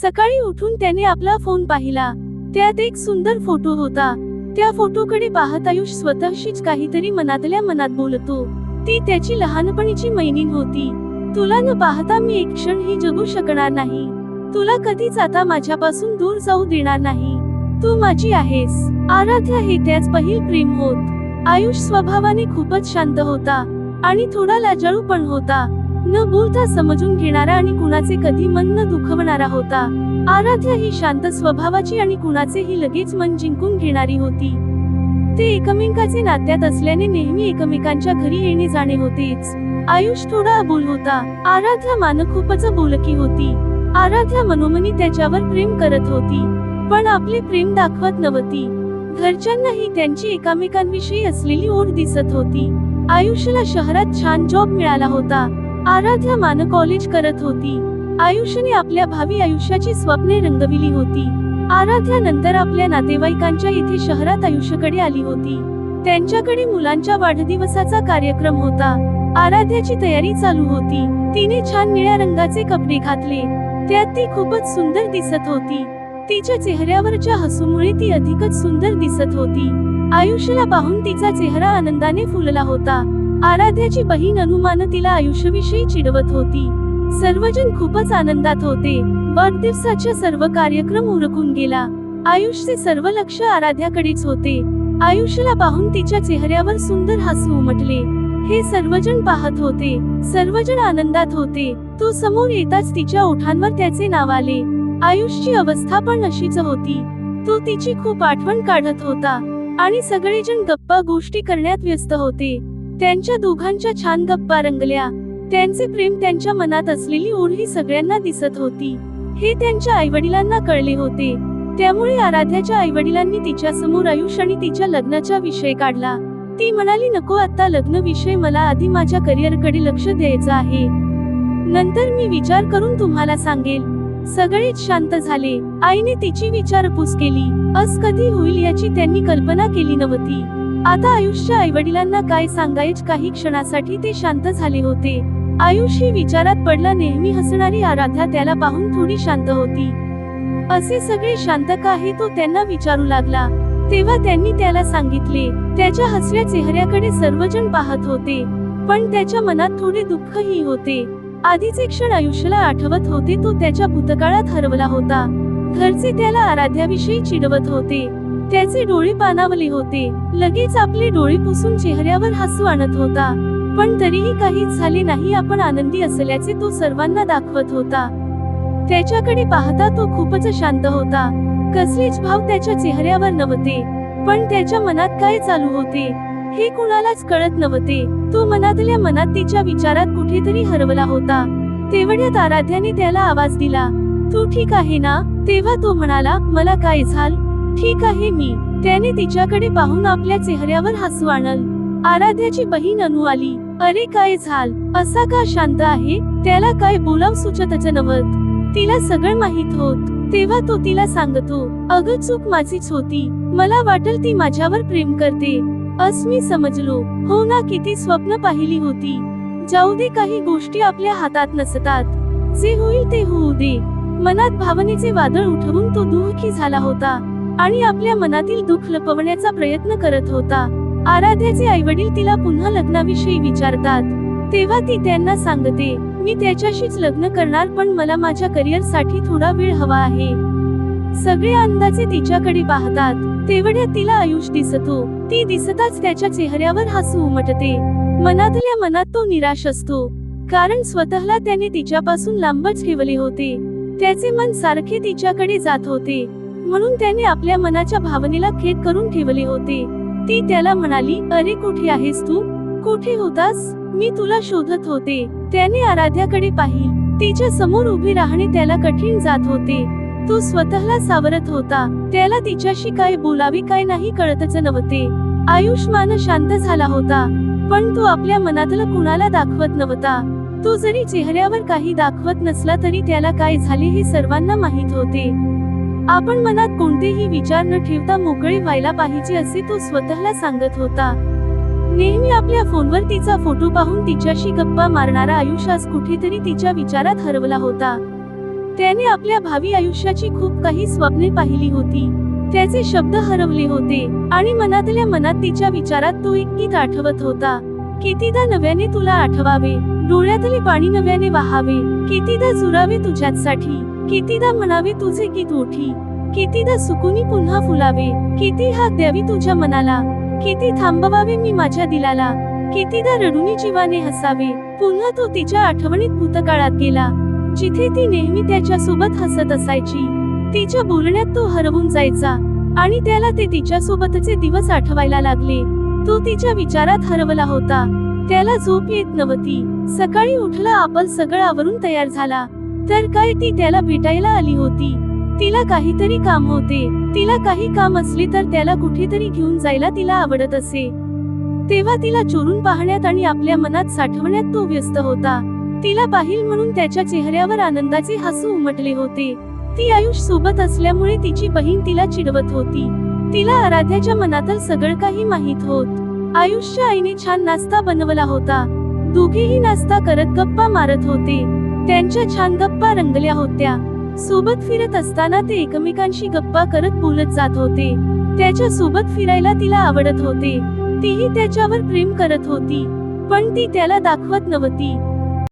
सकाळी उठून त्याने आपला फोन पाहिला. त्यात एक सुंदर फोटो होता. त्या फोटोकडे पाहत आयुष स्वतःशीच काहीतरी मनातल्या मनात बोलतो. ती त्याची लहानपणीची मैत्रीण होती. तुला न पाहता मी एक क्षणही जगू शकणार नाही. तुला कधीच आता माझ्यापासून दूर जाऊ देणार नाही. तू माझी आहेस. आराध्या हे त्याच पहिल प्रेम होत. आयुष स्वभावाने खूपच शांत होता आणि थोडा लाजाळू पण होता. न बोलता समजून घेणारा आणि कुणाचे कधी मन न दुखवणारा होता. आराध्या ही शांत स्वभावाची आणि कुणाचेही लगेच मन जिंकून घेणारी होती. ते एकमेकांचे नात्यात असल्याने नेहमी एकमेकांच्या घरी येणे जाणे होतेच. आयुष थोडा अबोल होता. आराध्या मान खूपच बोलकी होती. आराध्या मनोमनी त्याच्यावर प्रेम करत होती, पण आपले प्रेम दाखवत नव्हती. घरच्यांनाही त्यांची एकमेकांविषयी असलेली ओढ दिसत होती. आयुषला शहरात छान जॉब मिळाला होता. आराध्या मान कॉलेज करत होती. आयुषने आपल्या भावी आयुष्याची स्वप्ने रंगविली होती. आराध्या नंतर आपल्या नातेवाईकांच्या इथे शहरात आयुषकडे आली होती. त्यांच्याकडे मुलांच्या वाढदिवसाचा कार्यक्रम होता. आराध्याची तयारी चालू होती. तिने छान निळ्या रंगाचे कपडे घातले. त्यात ती खूपच सुंदर दिसत होती. तिच्या चेहऱ्यावरच्या हसूमुळे ती अधिकच सुंदर दिसत होती. आयुषला पाहून तिचा चेहरा आनंदाने फुलला होता. आराध्याची बहीण अनुमान तिला आयुष्याविषयी चिडवत होती. सर्वजण खूपच आनंदात होते. वाढदिवसाचा सर्व कार्यक्रम उरकून गेला. आयुषचे सर्व लक्ष आराध्याकडेच होते. आयुषला पाहून तिच्या चेहऱ्यावर सुंदर हसू उमटले. हे सर्वजण पाहत होते. सर्वजण आनंदात होते. तो समोर येताच तिच्या ओठांवर त्याचे नाव आले. आयुषची अवस्था पण अशीच होती. तो तिची खूप आठवण काढत होता आणि सगळेजण गप्पा गोष्टी करण्यात व्यस्त होते. त्यांच्या दोघांच्या छान गप्पा रंगल्या. त्यांचे प्रेम, त्यांच्या मनात असलेली ओढ ही सगळ्यांना दिसत होती. हे त्यांच्या आईवडिलांना कळले होते. त्यामुळे आराध्याच्या आईवडिलांनी तिच्या समोर आयुष आणि तिच्या लग्नाचा विषय काढला. ती म्हणाली, नको आता लग्न विषय, मला आधी माझ्या करिअरकडे लक्ष द्यायचं आहे. नंतर मी विचार करून तुम्हाला सांगेल. सगळेच शांत झाले. आईने तिची विचारपूस केली. असं कधी होईल याची त्यांनी कल्पना केली नव्हती. आता आयुषच्या आईवडिलांना काय सांगायचे, काही क्षणासाठी ते शांत झाले होते. आयुष ही विचारात पडला. नेहमी हसणारी आराध्या त्याला पाहून थोडी शांत होती. असे सगळे शांत का हे तो त्यांना विचारू लागला. तेव्हा त्यांनी त्याला सांगितले. त्याच्या हसऱ्या चेहऱ्याकडे सर्वजण पाहत होते, पण त्याच्या मनात थोडे दुःखही होते. आधीचे क्षण आयुष्याला आठवत होते. तो त्याच्या भूतकाळात हरवला होता. घरचे त्याला आराध्याविषयी चिडवत होते. त्याचे डोळे पाणावले होते. लगेच आपले डोळे पुसून चेहऱ्यावर हसू आणत होता, पण तरीही काहीच झाले नाही. आपण आनंदी असल्याचे तो सर्वांना दाखवत होता. त्याच्याकडे पाहता तो खूपच शांत होता. कसलेच भाव त्याच्या चेहऱ्यावर नव्हते, पण त्याच्या मनात काय चालू होते हे कुणालाच कळत नव्हते. तो मनातल्या मनात तिच्या विचारात कुठेतरी हरवला होता. तेवढ्यात आराध्याने त्याला आवाज दिला, तू ठीक आहे ना? तेव्हा तो म्हणाला, मला काय झालं? ठीक आहे मी. त्याने तिच्याकडे पाहून आपल्या चेहऱ्यावर हसू आणलं. आराध्याची बहीण अनु आली. अरे काय झालं? असा का शांत आहे? त्याला काय बोलाव सुचतच नव्हत. तिला सगळं माहित होत. तेव्हा तो तिला सांगतो, अगं चूक माझीच होती. मला वाटलं ती माझ्यावर प्रेम करते. असं मी समजलो. हो ना, किती स्वप्न पाहिली होती. जाऊ दे, काही गोष्टी आपल्या हातात नसतात. जे होईल ते होऊ दे. मनात भावनेचे वादळ उठवून तो दुःखी झाला होता आणि आपल्या मनातील दुःख लपवण्याचा प्रयत्न करत होता. आराध्याचे आईवडील तिला पुन्हा लग्नाविषयी विचारतात. तेव्हा ती त्यांना सांगते, मी त्याच्याशीच लग्न करणार, पण मला माझ्या करिअर साठी थोडा वेळ हवा आहे. सगळे अंदाजे तिच्याकडे पाहतात. तेवढ्यात तिला आयुष दिसतो. ती दिसताच त्याच्या चेहऱ्यावर हसू उमटते. मनातल्या मनात तो निराश असतो, कारण स्वतःला त्याने तिच्यापासून लांबच ठेवले होते. त्याचे मन सारखे तिच्याकडे जात होते, म्हणून त्याने आपल्या मनाच्या भावनेला खेद करून ठेवले होते. ती त्याला म्हणाली, अरे कुठे आहेस तू? कुठे होतास? मी तुला शोधत होते. त्याने आराध्याकडे पाहिलं. तिच्या समोर उभी राहणे त्याला कठीण जात होते. तो स्वतःला सावरत होता. त्याला तिच्याशी काय बोलावे काय नाही कळतच नव्हते. आयुष्मान शांत झाला होता, पण तो आपल्या मनातलं कुणाला दाखवत नव्हता. तो जरी चेहऱ्यावर काही दाखवत नसला तरी त्याला काय झाले हे सर्वांना माहित होते. आपण मनात कोणतेही विचार न ठेवता मोकळे व्हायला पाहिजे असे तो स्वतःला सांगत होता. नेहमी आपल्या फोनवर तिचा फोटो पाहून तिच्याशी गप्पा मारणारा आयुष आज कुठेतरी तिच्या विचारात हरवला होता. त्याने आपल्या भावी आयुष्याची खूप काही स्वप्ने पाहिली होती. त्याचे शब्द हरवले होते आणि मनातल्या मनात तिच्या विचारात तो एक गीत आठवत होता. कितीदा नव्याने तुला आठवावे, डोळ्यातले पाणी नव्याने वाहावे, कितीदा जुरावे तुझ्यासाठी, कितीदा म्हणावे तुझे गीत ओठी, कितीदा सुकुनी पुन्हा फुलावे, किती हाक द्यावी तुझ्या मनाला, किती थांबवावे मी माझ्या दिलाला, कितीदा रडूनी जीवाने हसावे. पुन्हा तो तिच्या आठवणीत भूतकाळात गेला, जिथे ती नेहमी त्याच्या सोबत हसत असायची. तिच्या बोलण्यात तो हरवून जायचा आणि त्याला ते तिच्या सोबतचे दिवस आठवायला लागले. तो तिच्या विचारात हरवला होता. त्याला झोप येत नव्हती. सकाळी उठला, आपल सगळं आवरून तयार झाला, तर काय ती त्याला भेटायला आली होती. तिला काहीतरी काम होते. तिला काही काम असले तर त्याला कुठेतरी घेऊन जायला तिला आवडत असे. तेव्हा तिला चोरून पाहण्यात आणि आपल्या मनात साठवण्यात तो व्यस्त होता. तिला पाहिल म्हणून त्याच्या चेहऱ्यावर आनंदाचे हसू उमटले होते. ती आयुष सोबत असल्यामुळे तिची बहीण तिला चिडवत होती. तिला आराध्याच्या मनातलं सगळं काही माहित होत. आयुषच्या आईने छान नाश्ता बनवला होता. दोघेही नाश्ता करत गप्पा मारत होते. त्यांच्या छान गप्पा रंगल्या होत्या. सोबत फिरत असताना ते एकमेकांशी गप्पा करत बोलत जात होते. त्याच्या सोबत फिरायला तिला आवडत होते. तीही त्याच्यावर प्रेम करत होती, पण ती त्याला दाखवत नव्हती.